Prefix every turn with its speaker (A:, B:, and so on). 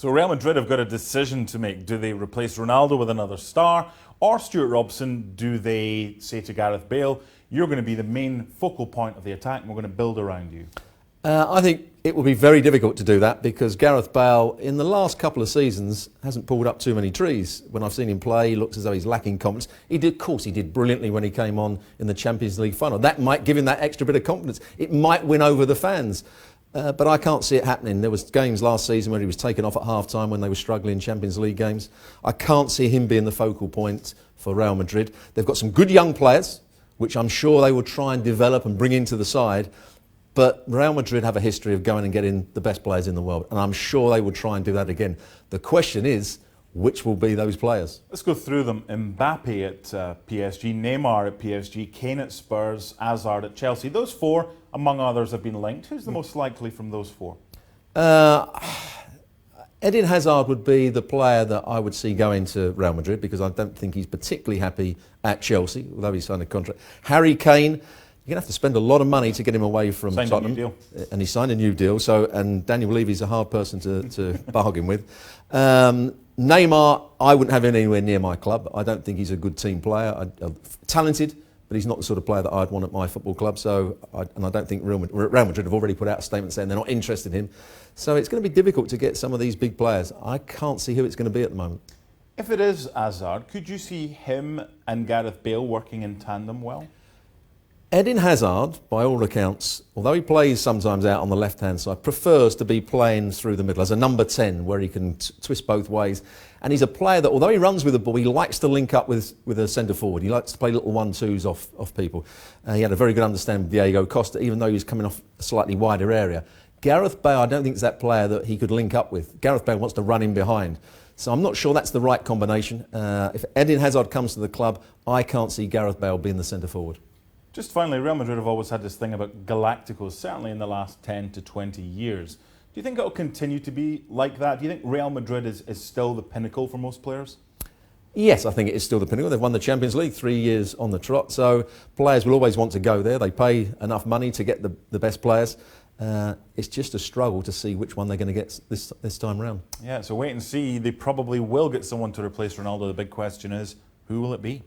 A: So Real Madrid have got a decision to make. Do they replace Ronaldo with another star? Or Stewart Robson, do they say to Gareth Bale, you're going to be the main focal point of the attack and we're going to build around you?
B: I think it will be very difficult to do that because Gareth Bale, in the last couple of seasons, hasn't pulled up too many trees. When I've seen him play, he looks as though he's lacking confidence. Of course, he did brilliantly when he came on in the Champions League final. That might give him that extra bit of confidence. It might win over the fans. But I can't see it happening. There was games last season where he was taken off at half-time when they were struggling in Champions League games. I can't see him being the focal point for Real Madrid. They've got some good young players, which I'm sure they will try and develop and bring into the side. But Real Madrid have a history of going and getting the best players in the world, and I'm sure they will try and do that again. The question is, which will be those players?
A: Let's go through them. Mbappe at PSG, Neymar at PSG, Kane at Spurs, Hazard at Chelsea. Those four, among others, have been linked. Who's the most likely from those four?
B: Eden Hazard would be the player that I would see going to Real Madrid because I don't think he's particularly happy at Chelsea, although he signed a contract. Harry Kane, you're going to have to spend a lot of money to get him away from Tottenham.
A: Signed a new deal.
B: And he signed a new deal. And Daniel Levy's a hard person to bargain with. Neymar, I wouldn't have him anywhere near my club. I don't think he's a good team player. Talented, but he's not the sort of player that I'd want at my football club. I don't think Real Madrid have already put out a statement saying they're not interested in him. So it's going to be difficult to get some of these big players. I can't see who it's going to be at the moment.
A: If it is Hazard, could you see him and Gareth Bale working in tandem well?
B: Eden Hazard, by all accounts, although he plays sometimes out on the left-hand side, prefers to be playing through the middle as a number 10 where he can twist both ways. And he's a player that, although he runs with the ball, he likes to link up with a centre-forward. He likes to play little 1-2s off people. He had a very good understanding with Diego Costa, even though he was coming off a slightly wider area. Gareth Bale, I don't think is that player that he could link up with. Gareth Bale wants to run in behind. So I'm not sure that's the right combination. If Eden Hazard comes to the club, I can't see Gareth Bale being the centre-forward.
A: Just finally, Real Madrid have always had this thing about Galacticos, certainly in the last 10 to 20 years. Do you think it will continue to be like that? Do you think Real Madrid is still the pinnacle for most players? Yes,
B: I think it is still the pinnacle. They've won the Champions League 3 years on the trot, so players will always want to go there. They pay enough money to get the best players. It's just a struggle to see which one they're going to get this time around.
A: Yeah, so wait and see. They probably will get someone to replace Ronaldo. The big question is, who will it be?